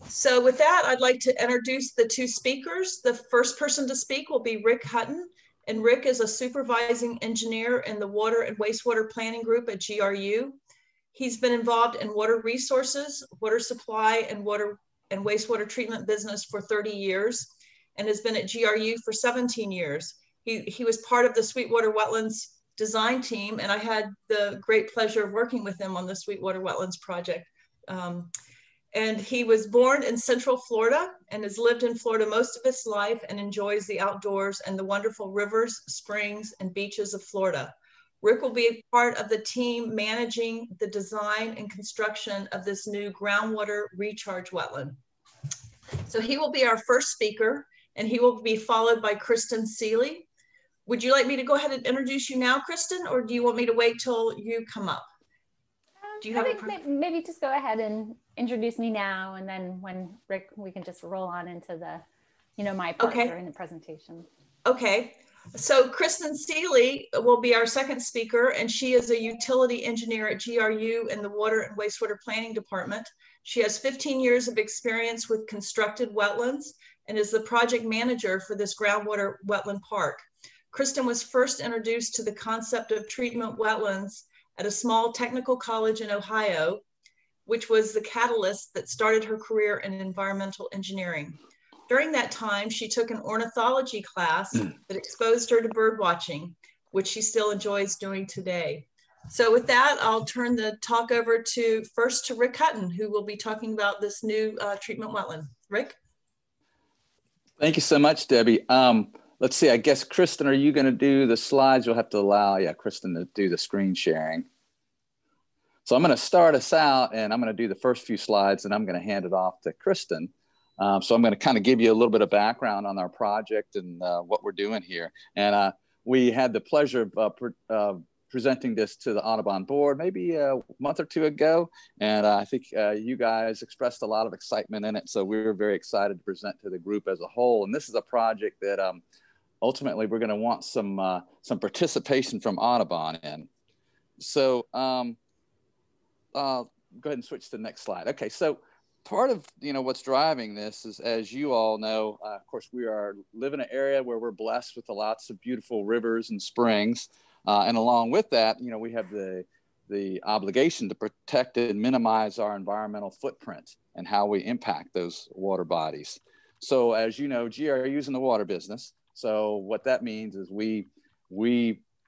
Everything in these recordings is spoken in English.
So with that, I'd like to introduce the two speakers. The first person to speak will be Rick Hutton, and Rick is a supervising engineer in the water and wastewater planning group at GRU. He's been involved in water resources, water supply, and water and wastewater treatment business for 30 years, and has been at GRU for 17 years. He was part of the Sweetwater Wetlands design team, and I had the great pleasure of working with him on the Sweetwater Wetlands project. And he was born in Central Florida and has lived in Florida most of his life and enjoys the outdoors and the wonderful rivers, springs, and beaches of Florida. Rick will be a part of the team managing the design and construction of this new groundwater recharge wetland. So he will be our first speaker, and he will be followed by Kristen Sealey. Would you like me to go ahead and introduce you now, Kristen, or do you want me to wait till you come up? Do you have maybe just go ahead and introduce me now, and then when Rick, we can just roll on into the, my part during the presentation. Okay. So Kristen Sealey will be our second speaker, and she is a utility engineer at GRU in the Water and Wastewater Planning Department. She has 15 years of experience with constructed wetlands and is the project manager for this groundwater wetland park. Kristen was first introduced to the concept of treatment wetlands at a small technical college in Ohio, which was the catalyst that started her career in environmental engineering. During that time, she took an ornithology class that exposed her to bird watching, which she still enjoys doing today. So with that, I'll turn the talk over first to Rick Hutton, who will be talking about this new treatment wetland. Rick? Thank you so much, Debbie. Let's see, I guess, Kristen, are you going to do the slides? You'll have to allow, Kristen to do the screen sharing. So I'm going to start us out, and I'm going to do the first few slides, and I'm going to hand it off to Kristen. So I'm going to kind of give you a little bit of background on our project and what we're doing here. And we had the pleasure of presenting this to the Audubon board maybe a month or two ago. And I think you guys expressed a lot of excitement in it. So we were very excited to present to the group as a whole. And this is a project that ultimately we're going to want some participation from Audubon in. So go ahead and switch to the next slide. Okay, so part of what's driving this is, as you all know, of course, we live in an area where we're blessed with lots of beautiful rivers and springs, and along with that, we have the obligation to protect and minimize our environmental footprint and how we impact those water bodies. So, as you know, GRU is in the water business. So what that means is we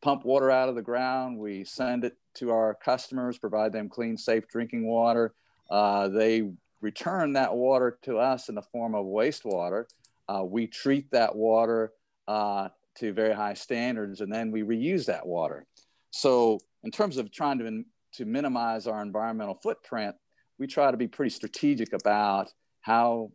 pump water out of the ground, we send it to our customers, provide them clean, safe drinking water. They return that water to us in the form of wastewater. We treat that water to very high standards, and then we reuse that water. So in terms of trying to minimize our environmental footprint, we try to be pretty strategic about how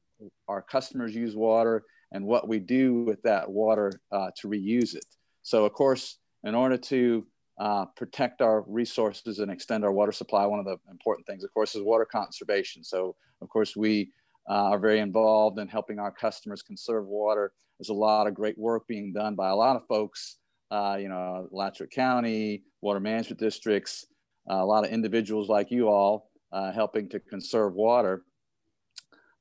our customers use water and what we do with that water to reuse it. So of course, in order to protect our resources and extend our water supply, one of the important things, of course, is water conservation. So of course, we are very involved in helping our customers conserve water. There's a lot of great work being done by a lot of folks, Alachua County, water management districts, a lot of individuals like you all helping to conserve water.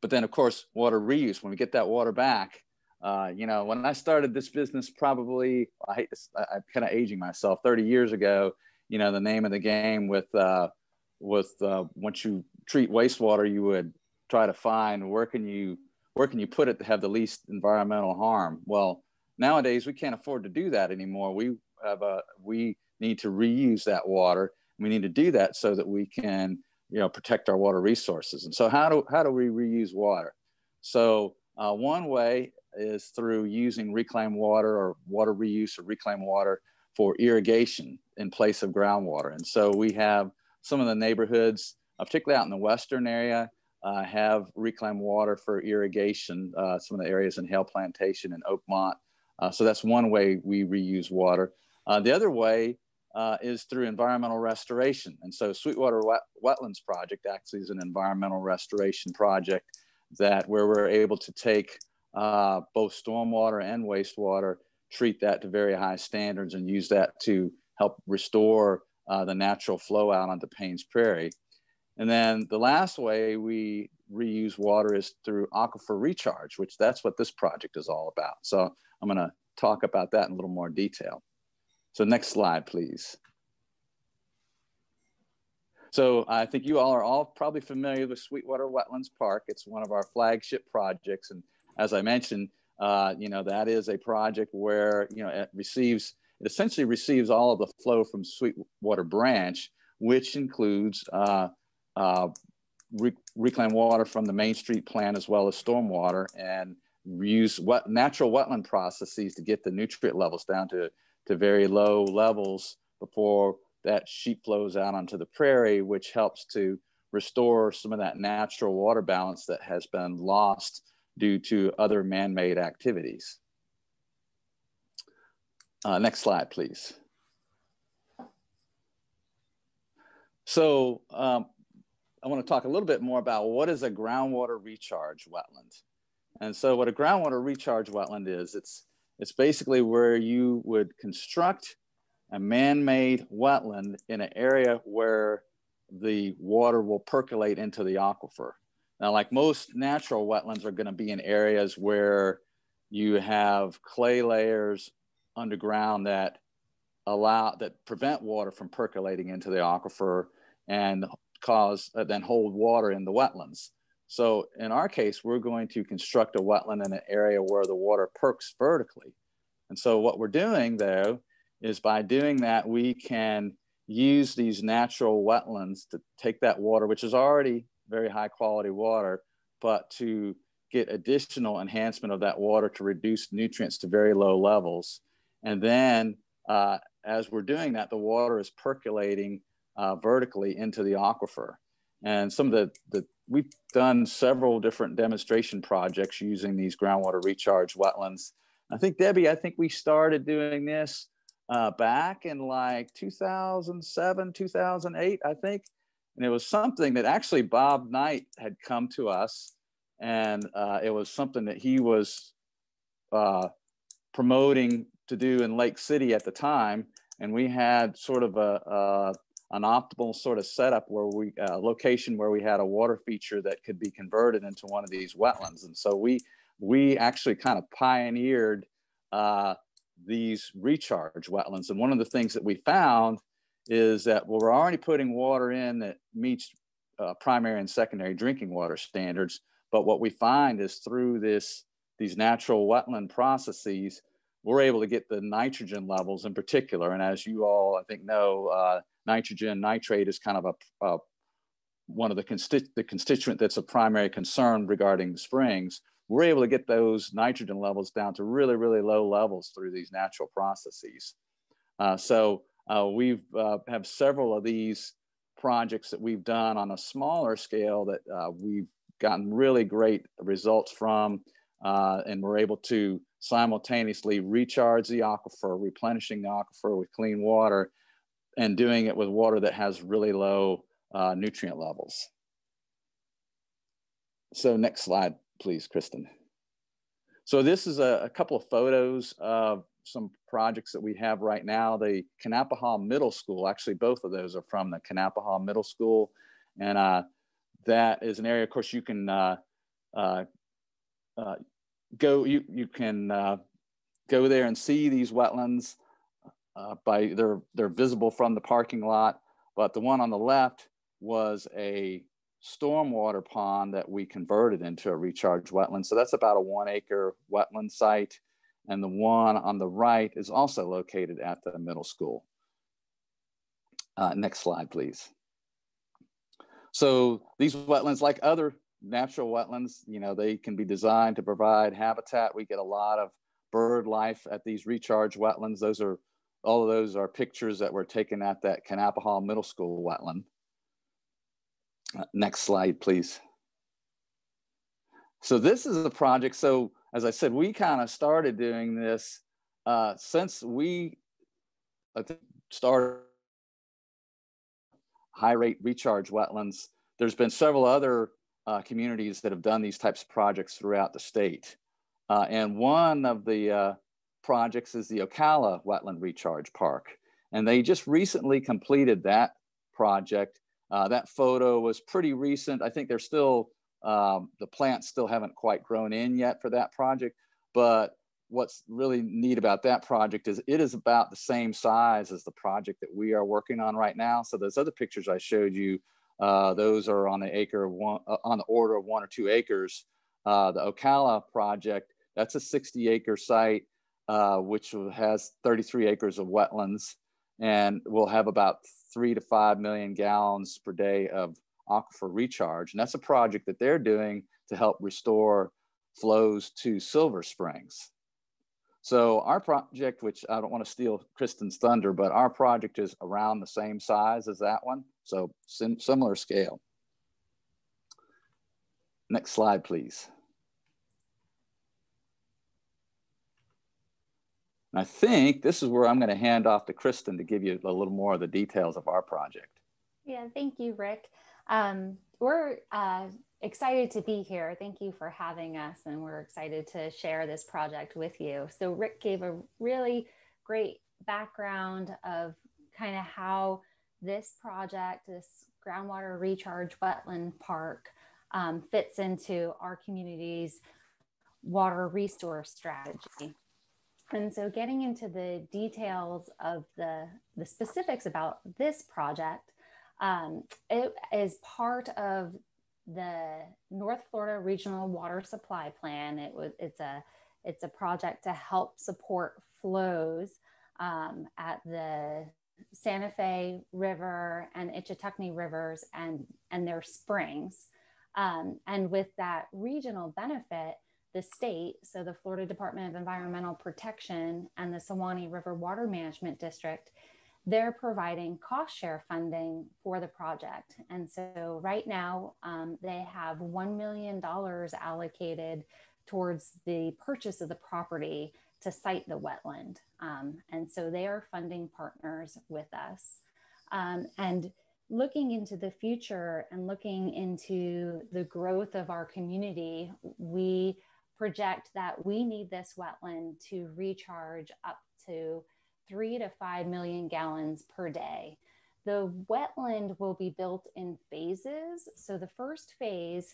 But then, of course, water reuse, when we get that water back, when I started this business, probably, I'm kind of aging myself, 30 years ago, the name of the game with once you treat wastewater, you would try to find where can you put it to have the least environmental harm. Well, nowadays we can't afford to do that anymore. We need to reuse that water. We need to do that so that we can protect our water resources. And so how do we reuse water? So one way is through using reclaimed water or water reuse or reclaimed water for irrigation in place of groundwater. And so we have some of the neighborhoods, particularly out in the western area, have reclaimed water for irrigation, some of the areas in Hale Plantation and Oakmont. So that's one way we reuse water. The other way is through environmental restoration. And so Sweetwater Wetlands Project actually is an environmental restoration project where we're able to take both stormwater and wastewater, treat that to very high standards and use that to help restore the natural flow out onto Paynes Prairie. And then the last way we reuse water is through aquifer recharge, which that's what this project is all about. So I'm going to talk about that in a little more detail. So next slide, please. So I think you all are all probably familiar with Sweetwater Wetlands Park. It's one of our flagship projects. And as I mentioned, that is a project where, it essentially receives all of the flow from Sweetwater Branch, which includes reclaimed water from the Main Street plant as well as stormwater, and use natural wetland processes to get the nutrient levels down to very low levels before that sheet flows out onto the prairie, which helps to restore some of that natural water balance that has been lost due to other man-made activities. Next slide, please. So I want to talk a little bit more about what is a groundwater recharge wetland. And so what a groundwater recharge wetland is, it's basically where you would construct a man-made wetland in an area where the water will percolate into the aquifer. Now, like most natural wetlands are going to be in areas where you have clay layers underground that prevent water from percolating into the aquifer and then hold water in the wetlands. So in our case, we're going to construct a wetland in an area where the water perks vertically. And so what we're doing, though, is by doing that, we can use these natural wetlands to take that water, which is already very high quality water, but to get additional enhancement of that water to reduce nutrients to very low levels. And then as we're doing that, the water is percolating vertically into the aquifer. And some of we've done several different demonstration projects using these groundwater recharge wetlands. I think, Debbie, we started doing this back in like 2007, 2008, I think. And it was something that actually Bob Knight had come to us, and it was something that he was promoting to do in Lake City at the time. And we had sort of an optimal sort of setup where location where we had a water feature that could be converted into one of these wetlands. And so we actually kind of pioneered these recharge wetlands. And one of the things that we found is that we're already putting water in that meets primary and secondary drinking water standards. But what we find is through these natural wetland processes, we're able to get the nitrogen levels in particular. And as you all, I think, know, nitrogen nitrate is kind of one of the constituent that's a primary concern regarding the springs. We're able to get those nitrogen levels down to really, really low levels through these natural processes. So we've have several of these projects that we've done on a smaller scale that we've gotten really great results from, and we're able to simultaneously recharge the aquifer, replenishing the aquifer with clean water, and doing it with water that has really low nutrient levels. So next slide, please, Kristen. So this is a couple of photos of some projects that we have right now. The Kanapaha Middle School, actually both of those are from the Kanapaha Middle School. And that is an area, of course, you can you can go there and see these wetlands. They're visible from the parking lot, but the one on the left was a stormwater pond that we converted into a recharge wetland. So that's about a 1 acre wetland site. And the one on the right is also located at the middle school. Next slide, please. So these wetlands, like other natural wetlands, they can be designed to provide habitat. We get a lot of bird life at these recharge wetlands. All of those are pictures that were taken at that Kanapaha Middle School wetland. Next slide, please. So this is the project. So as I said, we kind of started doing this since we started high rate recharge wetlands. There's been several other communities that have done these types of projects throughout the state. And one of the projects is the Ocala Wetland Recharge Park. And they just recently completed that project. That photo was pretty recent. I think they're still The plants still haven't quite grown in yet for that project, but what's really neat about that project is it is about the same size as the project that we are working on right now. So those other pictures I showed you, those are on the on the order of 1 or 2 acres. The Ocala project, that's a 60-acre site, which has 33 acres of wetlands, and will have about 3 to 5 million gallons per day of aquifer recharge. And that's a project that they're doing to help restore flows to Silver Springs. So our project, which I don't want to steal Kristen's thunder, but our project is around the same size as that one. So similar scale. Next slide, please. And I think this is where I'm going to hand off to Kristen to give you a little more of the details of our project. Yeah, thank you, Rick. We're excited to be here. Thank you for having us, and we're excited to share this project with you. So Rick gave a really great background of kind of how this project, this groundwater recharge wetland park, fits into our community's water resource strategy. And so getting into the details of the specifics about this project, it is part of the North Florida Regional Water Supply Plan. It's a project to help support flows at the Santa Fe River and Ichetucknee rivers and their springs. And with that regional benefit, the state, so the Florida Department of Environmental Protection and the Suwanee River Water Management District, they're providing cost share funding for the project. And so right now they have $1 million allocated towards the purchase of the property to site the wetland. And so they are funding partners with us. And looking into the future and looking into the growth of our community, we project that we need this wetland to recharge up to 3 to 5 million gallons per day. The wetland will be built in phases. So the first phase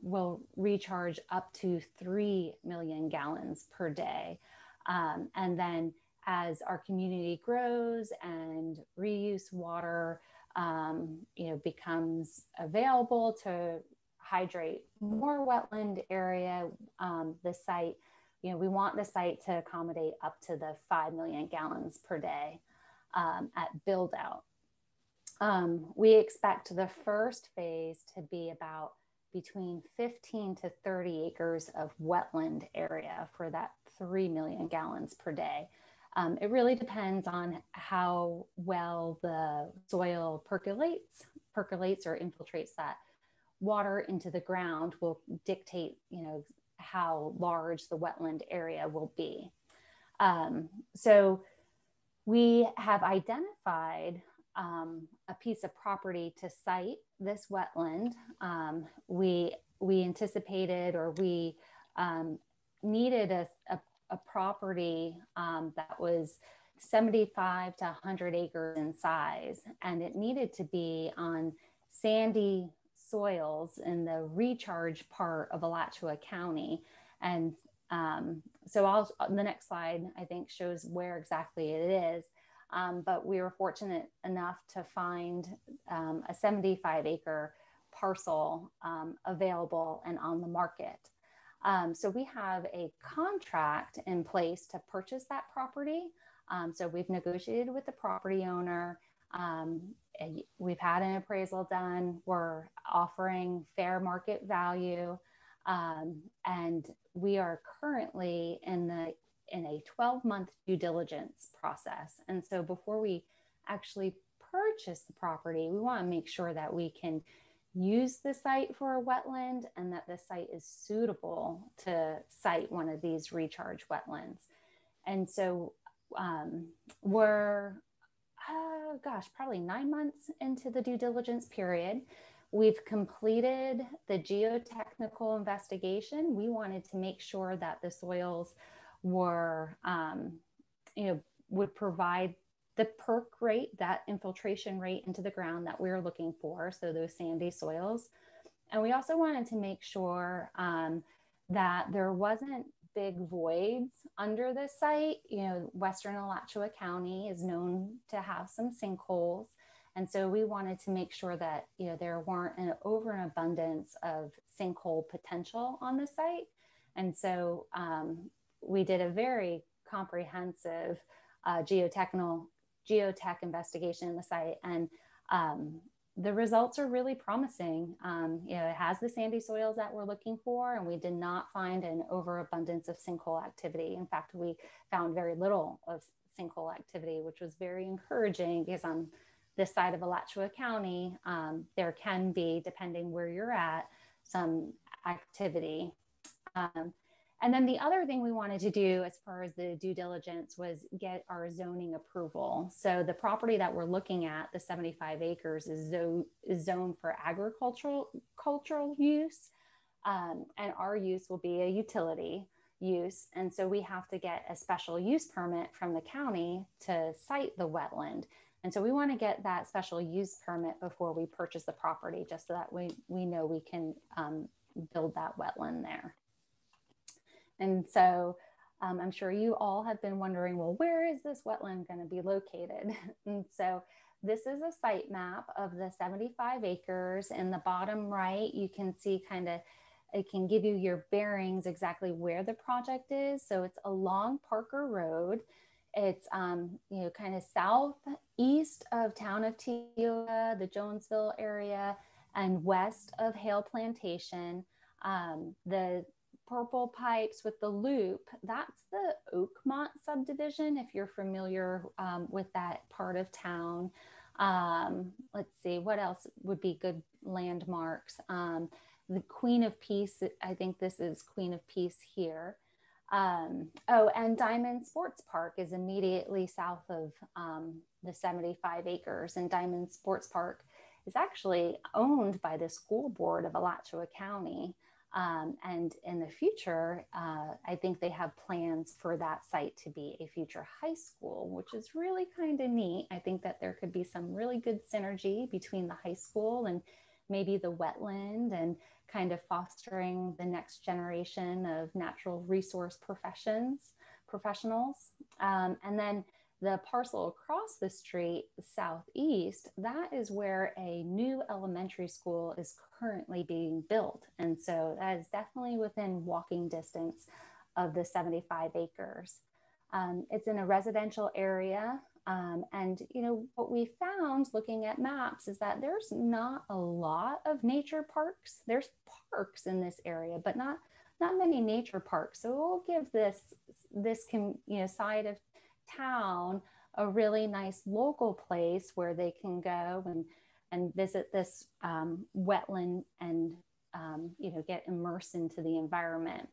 will recharge up to 3 million gallons per day. And then as our community grows and reuse water becomes available to hydrate more wetland area, the site, we want the site to accommodate up to the 5 million gallons per day at build out. We expect the first phase to be about between 15 to 30 acres of wetland area for that 3 million gallons per day. It really depends on how well the soil percolates or infiltrates that water into the ground will dictate, how large the wetland area will be. So we have identified a piece of property to site this wetland. We anticipated, or we needed a property that was 75 to 100 acres in size, and it needed to be on sandy soils in the recharge part of Alachua County. And so the next slide, I think, shows where exactly it is. But we were fortunate enough to find a 75-acre parcel available and on the market. So we have a contract in place to purchase that property. So we've negotiated with the property owner. We've had an appraisal done. We're offering fair market value. And we are currently in a 12-month due diligence process. And so before we actually purchase the property, we want to make sure that we can use the site for a wetland and that the site is suitable to site one of these recharge wetlands. And so we're, probably 9 months into the due diligence period. We've completed the geotechnical investigation. We wanted to make sure that the soils were, would provide the perk rate, that infiltration rate into the ground that we're looking for. So those sandy soils. And we also wanted to make sure that there wasn't big voids under the site. You know, Western Alachua County is known to have some sinkholes. And so we wanted to make sure that, you know, there weren't an overabundance of sinkhole potential on the site. And so we did a very comprehensive geotech investigation in the site, and the results are really promising. You know, it has the sandy soils that we're looking for, and we did not find an overabundance of sinkhole activity. In fact, we found very little of sinkhole activity, which was very encouraging, because on this side of Alachua County, there can be, depending where you're at, some activity. And then the other thing we wanted to do as far as the due diligence was get our zoning approval. So the property that we're looking at, the 75 acres, is zoned for agricultural use. And our use will be a utility use. And so we have to get a special use permit from the county to site the wetland. And so we want to get that special use permit before we purchase the property, just so that we know we can build that wetland there. And so I'm sure you all have been wondering, well, where is this wetland going to be located? And so this is a site map of the 75 acres. In the bottom right, you can see it can give you your bearings exactly where the project is. So it's along Parker Road. It's, you know, kind of southeast of town of Tioga, the Jonesville area, and west of Hale Plantation. The purple pipes with the loop, that's the Oakmont subdivision, if you're familiar with that part of town. Let's see, what else would be good landmarks? The Queen of Peace, I think this is Queen of Peace here. Oh, and Diamon Sports Park is immediately south of the 75 acres. And Diamond Sports Park is actually owned by the school board of Alachua County. And in the future, I think they have plans for that site to be a future high school, which is really kind of neat. I think that there could be some really good synergy between the high school and maybe the wetland, and kind of fostering the next generation of natural resource professionals. And then the parcel across the street, southeast, that is where a new elementary school is currently being built. And so that is definitely within walking distance of the 75 acres. It's in a residential area. And, you know, what we found looking at maps is that there's not a lot of nature parks. There's parks in this area, but not many nature parks. So we'll give this side of town a really nice local place where they can go and visit this wetland and get immersed into the environment.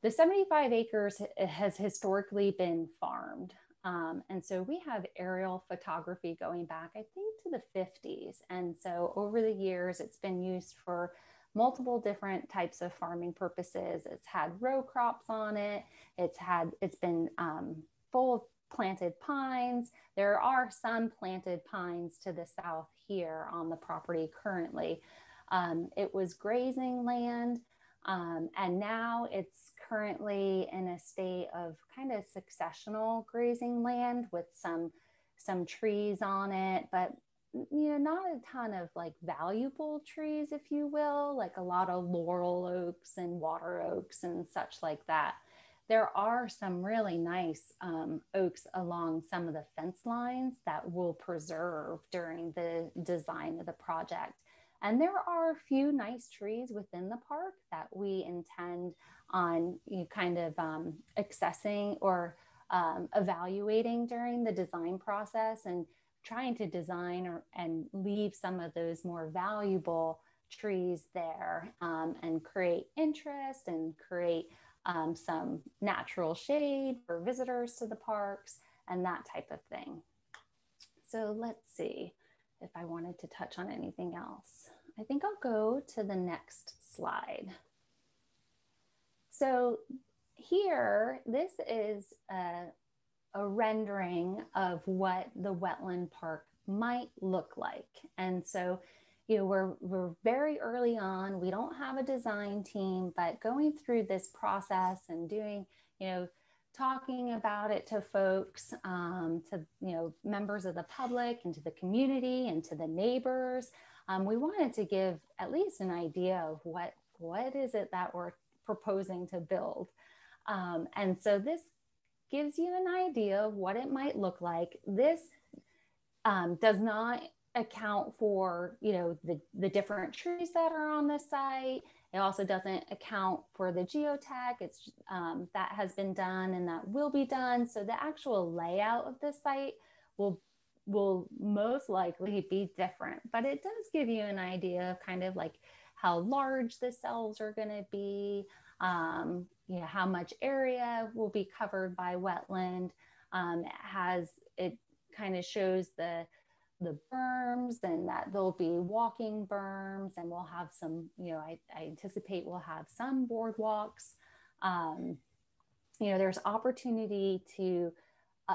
The 75 acres has historically been farmed. And so we have aerial photography going back, I think, to the 50s. And so over the years, it's been used for multiple different types of farming purposes. It's had row crops on it. It's been full of planted pines. There are some planted pines to the south here on the property currently. It was grazing land, and now it's currently in a state of kind of successional grazing land with some trees on it, but not a ton of like valuable trees, if you will, like a lot of laurel oaks and water oaks and such like that. There are some really nice oaks along some of the fence lines that we'll preserve during the design of the project. And there are a few nice trees within the park that we intend on accessing or evaluating during the design process, and trying to design and leave some of those more valuable trees there, and create interest and create some natural shade for visitors to the parks and that type of thing. So let's see if I wanted to touch on anything else. I think I'll go to the next slide. So here, this is a rendering of what the wetland park might look like. And so we're very early on. We don't have a design team, but going through this process and doing, talking about it to folks, to, members of the public and to the community and to the neighbors, we wanted to give at least an idea of what is it that we're proposing to build. And so this gives you an idea of what it might look like. This does not account for, the different trees that are on the site. It also doesn't account for the geotech. It's that has been done and that will be done. So the actual layout of the site will most likely be different, but it does give you an idea of kind of like how large the cells are going to be, how much area will be covered by wetland. It kind of shows the berms, and that there'll be walking berms, and we'll have some, I anticipate we'll have some boardwalks. There's opportunity to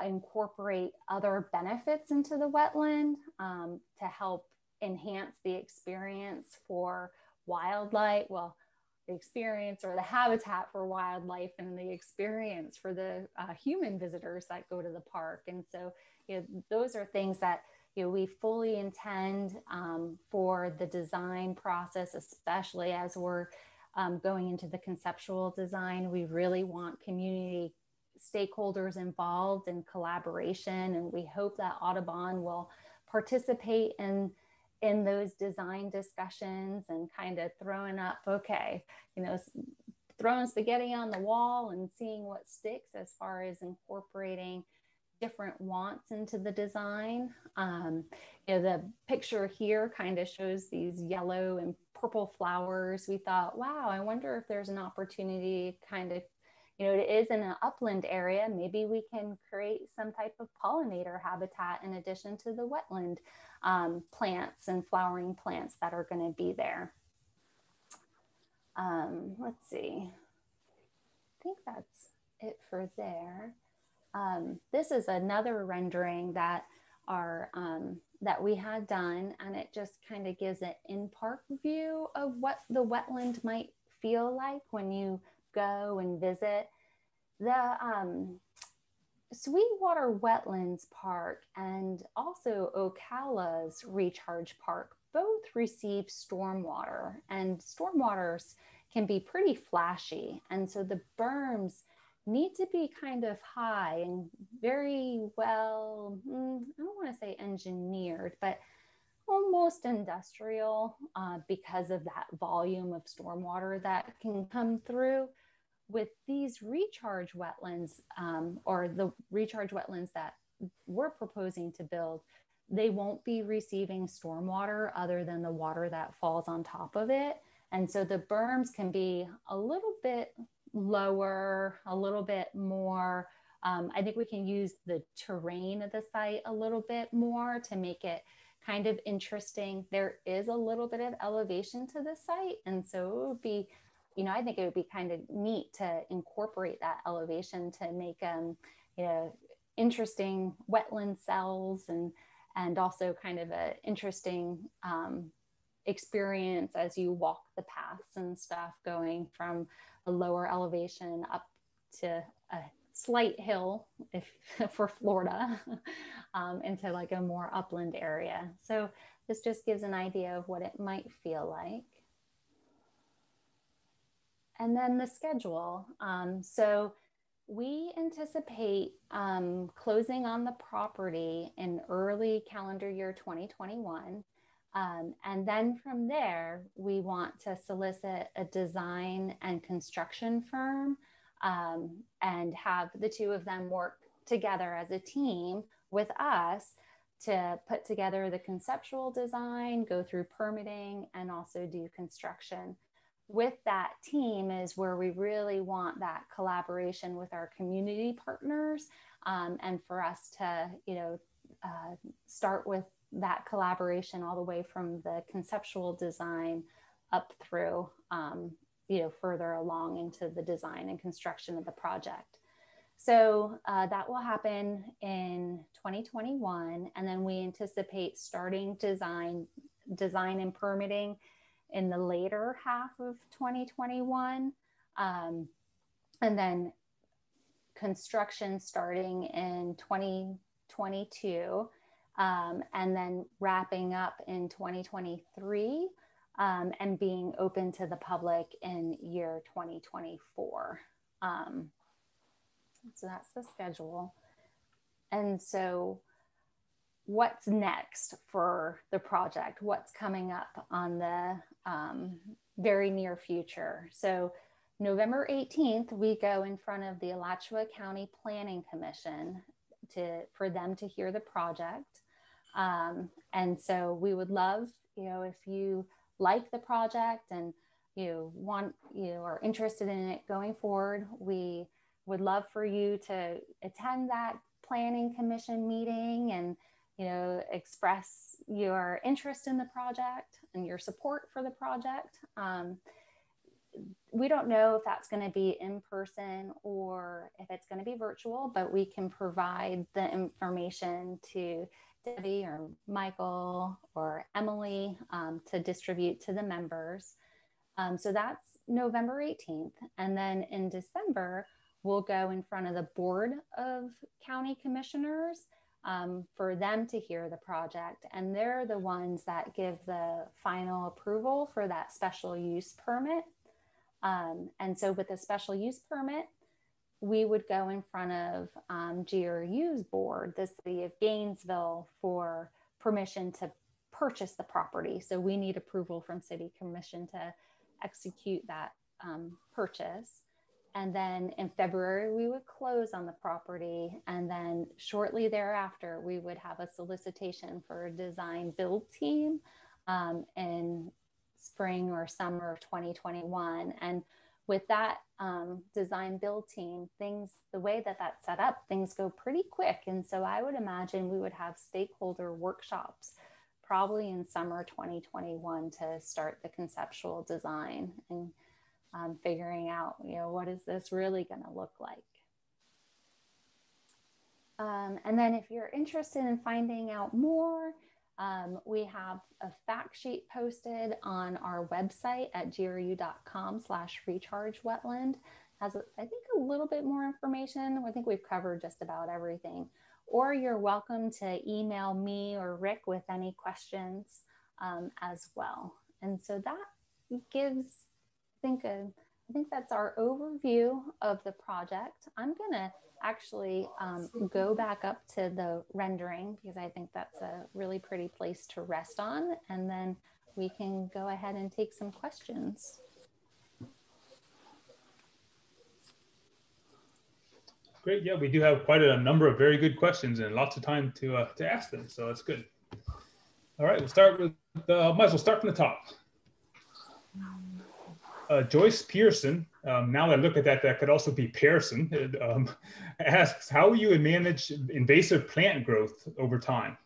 incorporate other benefits into the wetland to help enhance the experience for wildlife. Well, the experience or the habitat for wildlife and the experience for the human visitors that go to the park. And so, those are things that, we fully intend for the design process, especially as we're going into the conceptual design. We really want community stakeholders involved in collaboration, and we hope that Audubon will participate in those design discussions and kind of throwing spaghetti on the wall and seeing what sticks as far as incorporating different wants into the design. The picture here kind of shows these yellow and purple flowers. We thought, wow, I wonder if there's an opportunity kind of, it is in an upland area. Maybe we can create some type of pollinator habitat in addition to the wetland plants and flowering plants that are going to be there. Let's see. I think that's it for there. This is another rendering that that we had done, and it just kind of gives an in-park view of what the wetland might feel like when you go and visit. The Sweetwater Wetlands Park and also Ocala's Recharge Park both receive stormwater, and stormwaters can be pretty flashy. And so the berms need to be kind of high and very well, I don't want to say engineered, but almost industrial because of that volume of stormwater that can come through. With these recharge wetlands or the recharge wetlands that we're proposing to build, they won't be receiving stormwater other than the water that falls on top of it. And so the berms can be a little bit lower, a little bit more. I think we can use the terrain of the site a little bit more to make it kind of interesting. There is a little bit of elevation to the site. And so it would be, I think it would be kind of neat to incorporate that elevation to make, interesting wetland cells and also kind of an interesting experience as you walk the paths and stuff, going from a lower elevation up to a slight hill for Florida into like a more upland area. So this just gives an idea of what it might feel like. And then the schedule. So we anticipate closing on the property in early calendar year 2021. And then from there, we want to solicit a design and construction firm and have the two of them work together as a team with us to put together the conceptual design, go through permitting, and also do construction. With that team is where we really want that collaboration with our community partners, and for us to, start with that collaboration all the way from the conceptual design up through, further along into the design and construction of the project. So that will happen in 2021, and then we anticipate starting design design and permitting in the later half of 2021. And then construction starting in 2022, and then wrapping up in 2023, and being open to the public in year 2024. So that's the schedule. And so what's next for the project? What's coming up on the very near future? So November 18th, we go in front of the Alachua County Planning Commission for them to hear the project. And so we would love, if you like the project and you are interested in it going forward, we would love for you to attend that Planning Commission meeting and, express your interest in the project and your support for the project. We don't know if that's going to be in person or if it's going to be virtual, but we can provide the information to Debbie or Michael or Emily to distribute to the members. So that's November 18th. And then in December, we'll go in front of the Board of County Commissioners for them to hear the project. And they're the ones that give the final approval for that special use permit. And so with a special use permit, we would go in front of GRU's board, the city of Gainesville, for permission to purchase the property. So we need approval from city commission to execute that purchase. And then in February, we would close on the property. And then shortly thereafter, we would have a solicitation for a design build team in spring or summer of 2021. And with that design build team, the way that that's set up, things go pretty quick. And so I would imagine we would have stakeholder workshops probably in summer 2021 to start the conceptual design and figuring out, what is this really going to look like? And then if you're interested in finding out more, we have a fact sheet posted on our website at gru.com/rechargewetland. Has, I think, a little bit more information. I think we've covered just about everything. Or you're welcome to email me or Rick with any questions as well. And so that gives, I think that's our overview of the project. I'm gonna actually go back up to the rendering because I think that's a really pretty place to rest on, and then we can go ahead and take some questions. Great, yeah, we do have quite a number of very good questions and lots of time to ask them, so that's good. All right, we'll start with, might as well start from the top. Joyce Pearson, now I look at that, that could also be Pearson, asks, how will you manage invasive plant growth over time?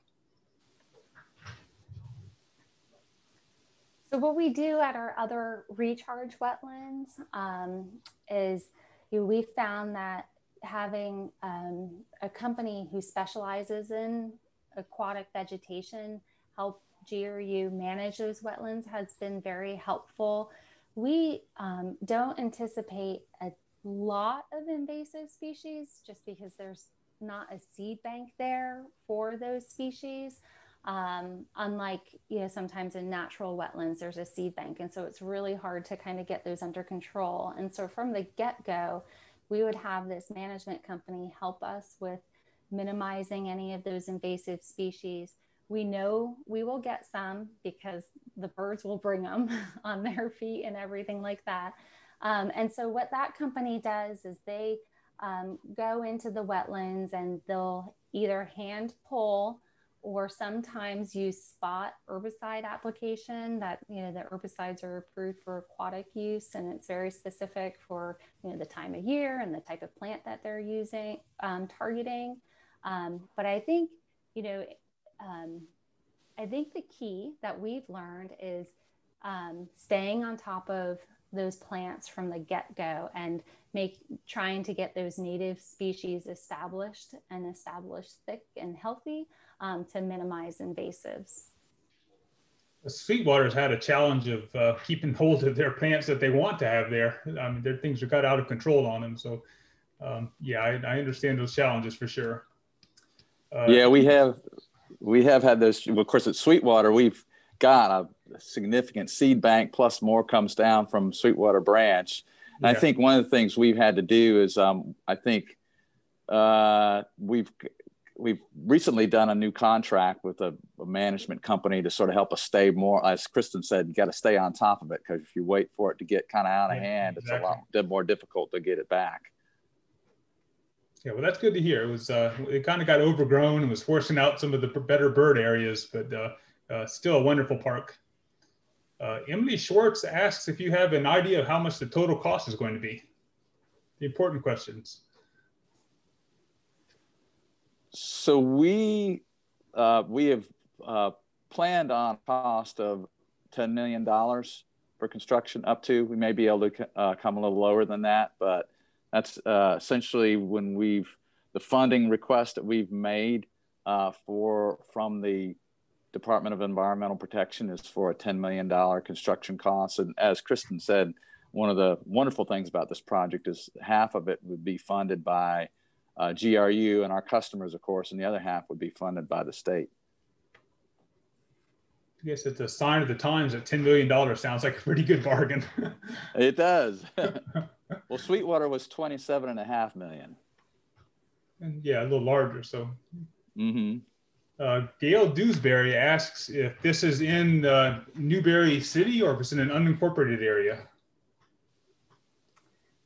So what we do at our other recharge wetlands is we found that having a company who specializes in aquatic vegetation help GRU manage those wetlands has been very helpful. We don't anticipate a lot of invasive species just because there's not a seed bank there for those species. Unlike, sometimes in natural wetlands, there's a seed bank. And so it's really hard to kind of get those under control. And so from the get-go, we would have this management company help us with minimizing any of those invasive species. We know we will get some because the birds will bring them on their feet and everything like that. And so what that company does is they go into the wetlands and they'll either hand pull or sometimes use spot herbicide application that, the herbicides are approved for aquatic use, and it's very specific for, the time of year and the type of plant that they're using, targeting. But I think, I think the key that we've learned is staying on top of those plants from the get-go and trying to get those native species established thick and healthy to minimize invasives. Sweetwater's had a challenge of keeping hold of their plants that they want to have there. I mean, their things are got out of control on them. So, yeah, I understand those challenges for sure. Yeah, we have had those. Of course, at Sweetwater, we've got a significant seed bank, plus more comes down from Sweetwater branch. And Yeah. I think one of the things we've had to do is, I think we've recently done a new contract with a management company to sort of help us stay more, as Kristen said, you got to stay on top of it, because if you wait for it to get kind of out of hand, exactly. It's a lot more difficult to get it back. Yeah, well, that's good to hear. It was it kind of got overgrown and was forcing out some of the better bird areas, but still a wonderful park. Emily Schwartz asks if you have an idea of how much the total cost is going to be. The important questions. So we have planned on a cost of $10 million for construction up to. We may be able to come a little lower than that, but that's essentially the funding request that we've made from the Department of Environmental Protection is for a $10 million construction cost. And as Kristen said, one of the wonderful things about this project is half of it would be funded by GRU and our customers, of course, and the other half would be funded by the state. I guess it's a sign of the times that $10 million sounds like a pretty good bargain. It does. Well, Sweetwater was $27.5 million. And yeah, a little larger. So, mm-hmm. Gail Dewsbury asks if this is in Newberry City or if it's in an unincorporated area.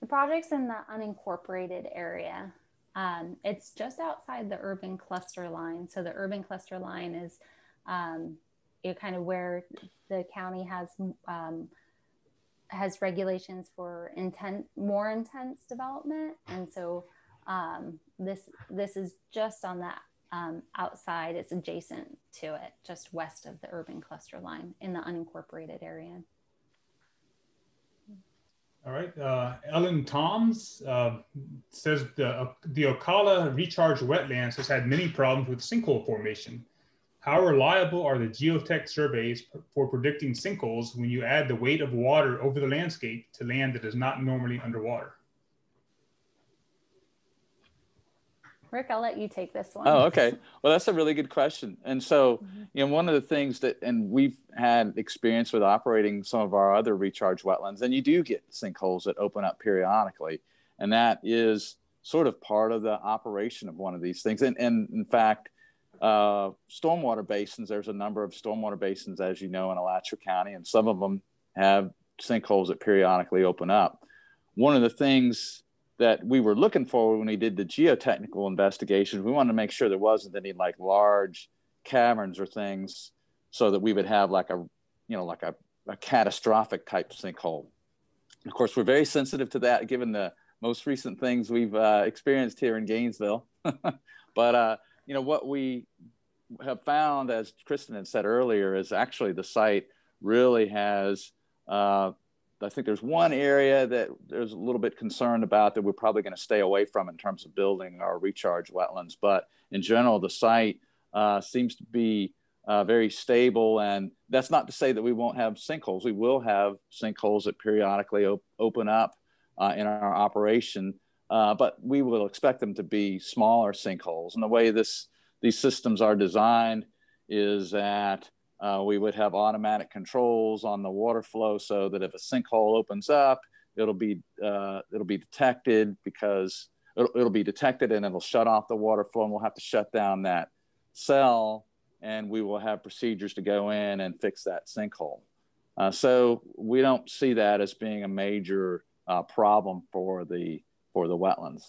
The project's in the unincorporated area. It's just outside the urban cluster line. So the urban cluster line is kind of where the county has regulations for more intense development. And so this is just on that outside. It's adjacent to it, just west of the urban cluster line in the unincorporated area. All right, Ellen Toms says the Ocala recharge wetlands has had many problems with sinkhole formation. How reliable are the geotech surveys for predicting sinkholes when you add the weight of water over the landscape to land that is not normally underwater? Rick, I'll let you take this one. Oh, okay. Well, that's a really good question. And so, one of the things and we've had experience with operating some of our other recharge wetlands, and you do get sinkholes that open up periodically. And that is sort of part of the operation of one of these things. And in fact, stormwater basins, there's a number of stormwater basins, as you know, in Alachua County, and some of them have sinkholes that periodically open up. One of the things that we were looking for when we did the geotechnical investigations, we wanted to make sure there wasn't any like large caverns or things, so that we would have like a catastrophic type sinkhole. Of course, we're very sensitive to that given the most recent things we've experienced here in Gainesville. But what we have found, as Kristen had said earlier, is actually the site really has I think there's one area that there's a little bit concerned about that we're probably going to stay away from in terms of building our recharge wetlands. But in general, the site seems to be very stable. And that's not to say that we won't have sinkholes. We will have sinkholes that periodically open up in our operation, but we will expect them to be smaller sinkholes. And the way these systems are designed is that we would have automatic controls on the water flow, so that if a sinkhole opens up, it'll be detected, because it'll be detected and it'll shut off the water flow, and we'll have to shut down that cell, and we will have procedures to go in and fix that sinkhole. So we don't see that as being a major problem for the wetlands.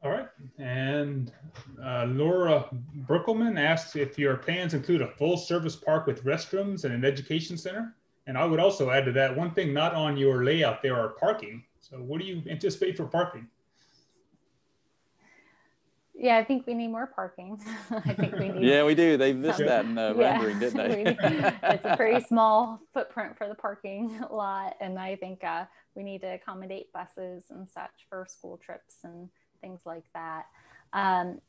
All right, and Laura Berkelman asks if your plans include a full service park with restrooms and an education center. And I would also add to that, one thing not on your layout there are parking. So what do you anticipate for parking? Yeah, I think we need more parking. I think we need. Yeah, we do. They missed that in the rendering, didn't they? It's a pretty small footprint for the parking lot, and I think we need to accommodate buses and such for school trips and things like that. And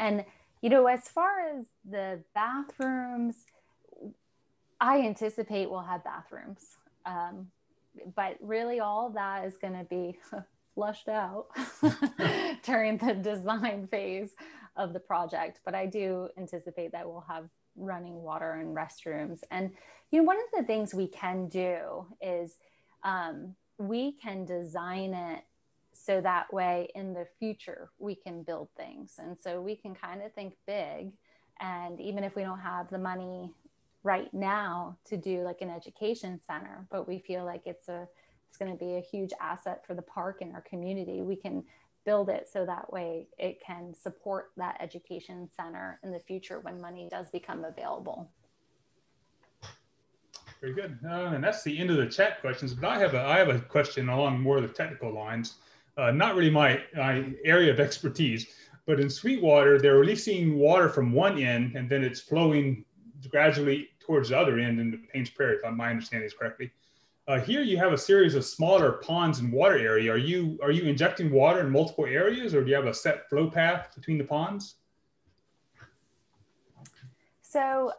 as far as the bathrooms, I anticipate we'll have bathrooms, but really all of that is going to be flushed out during the design phase of the project. But I do anticipate that we'll have running water and restrooms. And, you know, one of the things we can do is we can design it so that way in the future we can build things. And so we can kind of think big. And even if we don't have the money right now to do like an education center, but we feel like it's going to be a huge asset for the park and our community, we can build it so that way it can support that education center in the future when money does become available. Very good. And that's the end of the chat questions, but I have a question along more of the technical lines. Not really my area of expertise, but in Sweetwater, they're releasing water from one end and then it's flowing gradually towards the other end into Paynes Prairie, if my understanding is correctly. Here you have a series of smaller ponds and water area. Are you injecting water in multiple areas, or do you have a set flow path between the ponds? So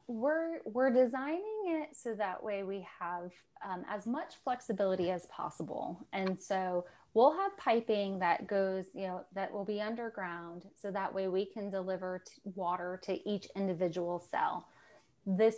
we're designing it so that way we have as much flexibility as possible. And so we'll have piping that goes, you know, that will be underground, so that way we can deliver water to each individual cell. The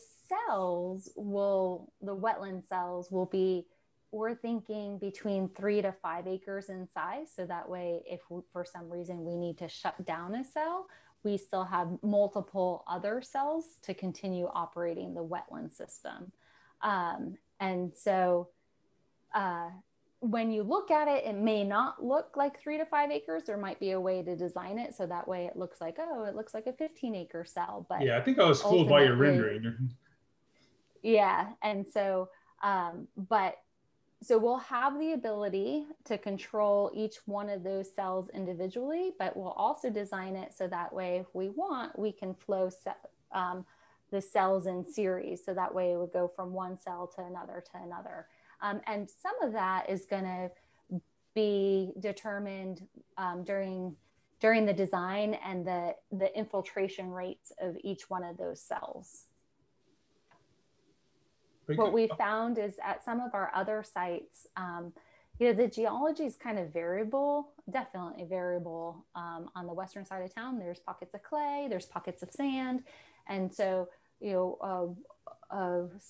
wetland cells will be, we're thinking between 3 to 5 acres in size. So that way, if for some reason we need to shut down a cell, we still have multiple other cells to continue operating the wetland system. And so when you look at it, it may not look like 3 to 5 acres. There might be a way to design it so that way it looks like, oh, it looks like a 15-acre cell. But yeah, I think I was fooled by your rendering. Yeah, and so, so we'll have the ability to control each one of those cells individually, but we'll also design it so that way, if we want, we can flow the cells in series. So that way it would go from one cell to another to another. And some of that is going to be determined during the design and the infiltration rates of each one of those cells. What we found is at some of our other sites, you know, the geology is kind of variable, definitely variable. On the western side of town, there's pockets of clay, there's pockets of sand. And so, you know,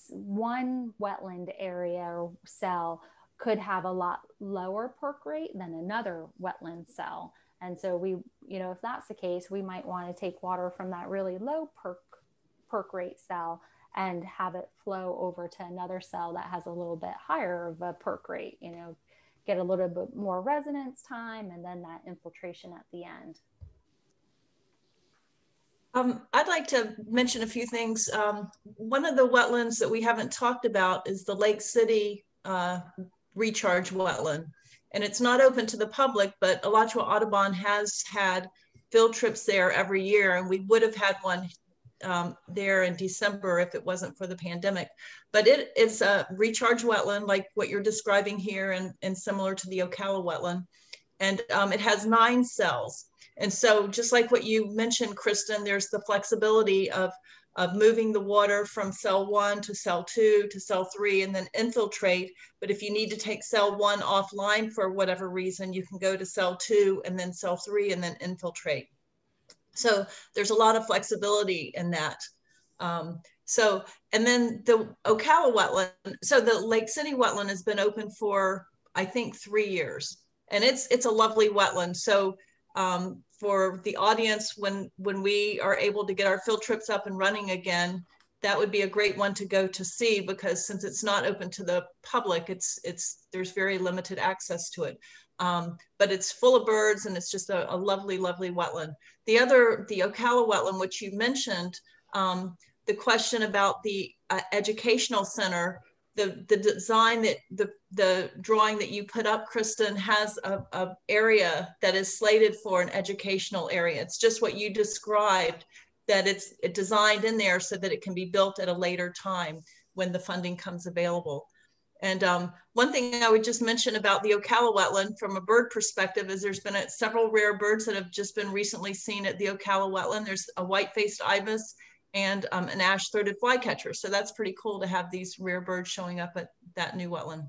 one wetland area or cell could have a lot lower perk rate than another wetland cell. And so we, you know, if that's the case, we might want to take water from that really low perk rate cell and have it flow over to another cell that has a little bit higher of a perk rate, you know, get a little bit more resonance time, and then that infiltration at the end. I'd like to mention a few things. One of the wetlands that we haven't talked about is the Lake City recharge wetland. And it's not open to the public, but Alachua Audubon has had field trips there every year, and we would have had one there in December if it wasn't for the pandemic. But it is a recharge wetland like what you're describing here, and similar to the Ocala wetland. And it has 9 cells. And so just like what you mentioned, Kristen, there's the flexibility of moving the water from cell 1 to cell 2 to cell 3 and then infiltrate. But if you need to take cell 1 offline for whatever reason, you can go to cell 2 and then cell 3 and then infiltrate. So there's a lot of flexibility in that. And then the Ocala wetland, so the Lake City wetland has been open for, I think, 3 years. And it's a lovely wetland. So for the audience, when we are able to get our field trips up and running again, that would be a great one to go to see, because since it's not open to the public, there's very limited access to it. But it's full of birds, and it's just a lovely, lovely wetland. The Ocala wetland, which you mentioned, the question about the educational center, the design that the drawing that you put up, Kristen, has a area that is slated for an educational area. It's just what you described, that it's designed in there so that it can be built at a later time when the funding comes available. And one thing I would just mention about the Ocala wetland from a bird perspective is there's been several rare birds that have just been recently seen at the Ocala wetland. There's a white-faced ibis and an ash-throated flycatcher. So that's pretty cool to have these rare birds showing up at that new wetland.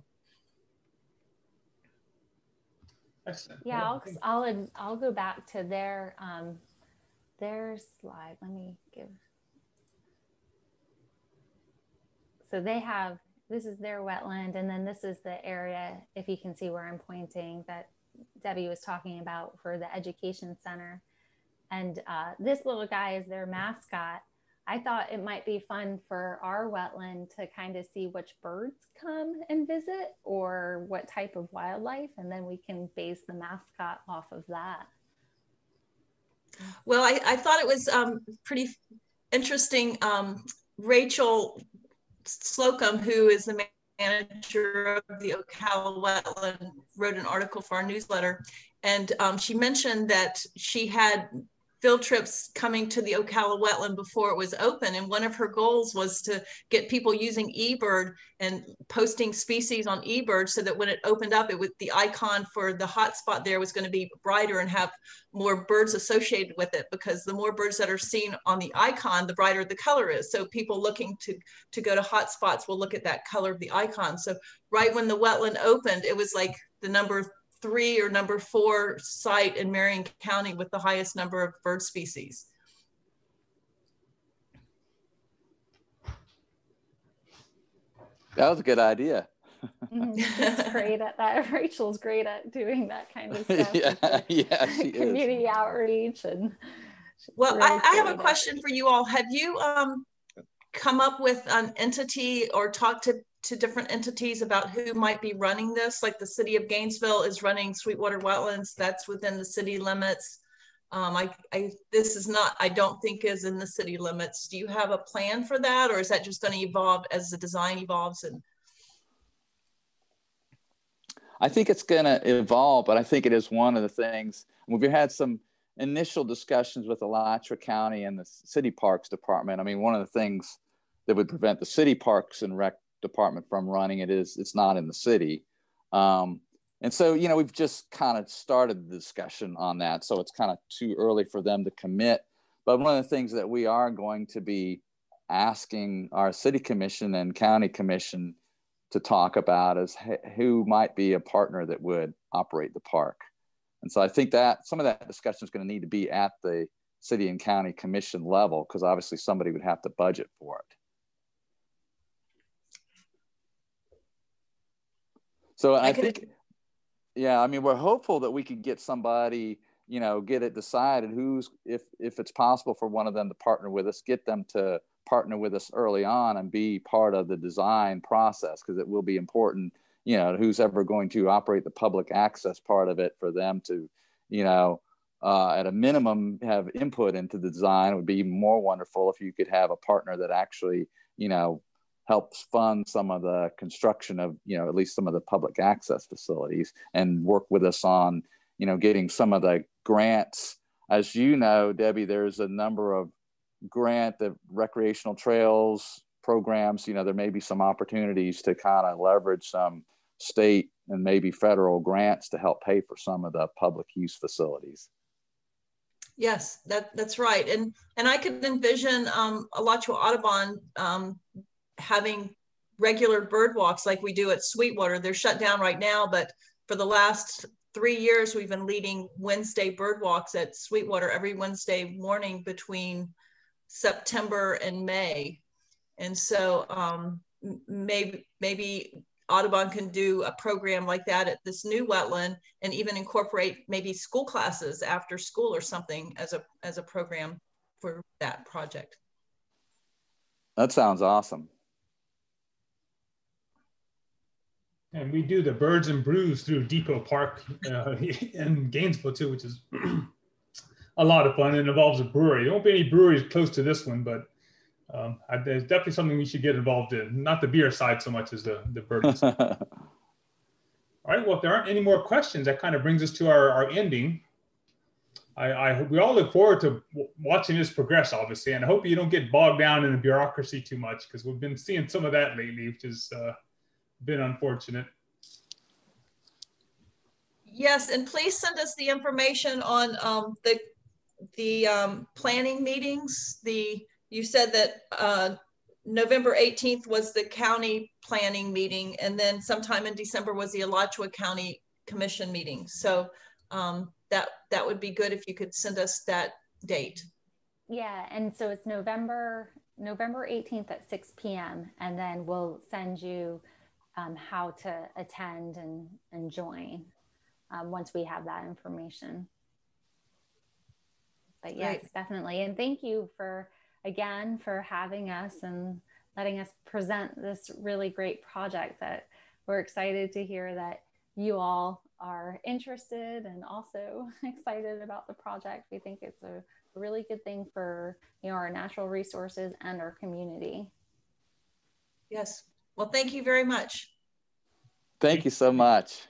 Excellent. Yeah, I'll go back to their slide. Let me give. So they have, this is their wetland, and then this is the area, if you can see where I'm pointing, that Debbie was talking about for the education center. And this little guy is their mascot. I thought it might be fun for our wetland to kind of see which birds come and visit or what type of wildlife, and then we can base the mascot off of that. Well, I thought it was pretty interesting. Rachel Slocum, who is the manager of the Ocala Wetland, wrote an article for our newsletter, and she mentioned that she had field trips coming to the Ocala wetland before it was open. And one of her goals was to get people using eBird and posting species on eBird so that when it opened up, the icon for the hotspot there was going to be brighter and have more birds associated with it, because the more birds that are seen on the icon, the brighter the color is. So people looking to go to hotspots will look at that color of the icon. So right when the wetland opened, it was like the number 3 or number 4 site in Marion County with the highest number of bird species. That was a good idea. She's great at that. Rachel's great at doing that kind of stuff. Yeah, she community is. outreach. And well, I have a question for you all. Have you come up with an entity or talked to different entities about who might be running this? Like the city of Gainesville is running Sweetwater Wetlands. That's within the city limits. This is not, I don't think is in the city limits. Do you have a plan for that, or is that just going to evolve as the design evolves? And I think it's going to evolve, but I think it is one of the things. We've had some initial discussions with Alachua County and the City Parks Department. I mean, one of the things that would prevent the City Parks and Rec Department from running it is it's not in the city. And so, you know, we've just kind of started the discussion on that. So it's kind of too early for them to commit. But one of the things that we are going to be asking our city commission and county commission to talk about is who might be a partner that would operate the park. And so I think that some of that discussion is going to need to be at the city and county commission level, because obviously somebody would have to budget for it. So I think, yeah, I mean, we're hopeful that we could get somebody, you know, get it decided who's, if it's possible for one of them to partner with us, get them to partner with us early on and be part of the design process, because it will be important, you know, who's ever going to operate the public access part of it, for them to, you know, at a minimum have input into the design. It would be even more wonderful if you could have a partner that actually, you know, helps fund some of the construction of, you know, at least some of the public access facilities, and work with us on, you know, getting some of the grants. As you know, Debbie, there's a number of the recreational trails programs. You know, there may be some opportunities to kind of leverage some state and maybe federal grants to help pay for some of the public use facilities. Yes, that's right. And I could envision Alachua Audubon having regular bird walks like we do at Sweetwater. They're shut down right now, but for the last 3 years, we've been leading Wednesday bird walks at Sweetwater every Wednesday morning between September and May. And so maybe Audubon can do a program like that at this new wetland, and even incorporate maybe school classes after school or something as a program for that project. That sounds awesome. And we do the Birds and Brews through Depot Park in Gainesville too, which is a lot of fun. It involves a brewery. There won't be any breweries close to this one, but there's definitely something we should get involved in. Not the beer side so much as the birds. All right, well, if there aren't any more questions, that kind of brings us to our ending. We all look forward to watching this progress, obviously, and I hope you don't get bogged down in the bureaucracy too much, because we've been seeing some of that lately, which has been unfortunate. Yes, and please send us the information on the planning meetings, the you said that November 18th was the county planning meeting, and then sometime in December was the Alachua County Commission meeting. So that would be good if you could send us that date. Yeah, and so it's November 18th at 6 p.m. and then we'll send you how to attend and join once we have that information. But yes, great. Definitely. And thank you again for having us and letting us present this really great project that we're excited to hear that you all are interested and also excited about the project. We think it's a really good thing for our natural resources and our community. Yes. Well, thank you very much. Thank you so much.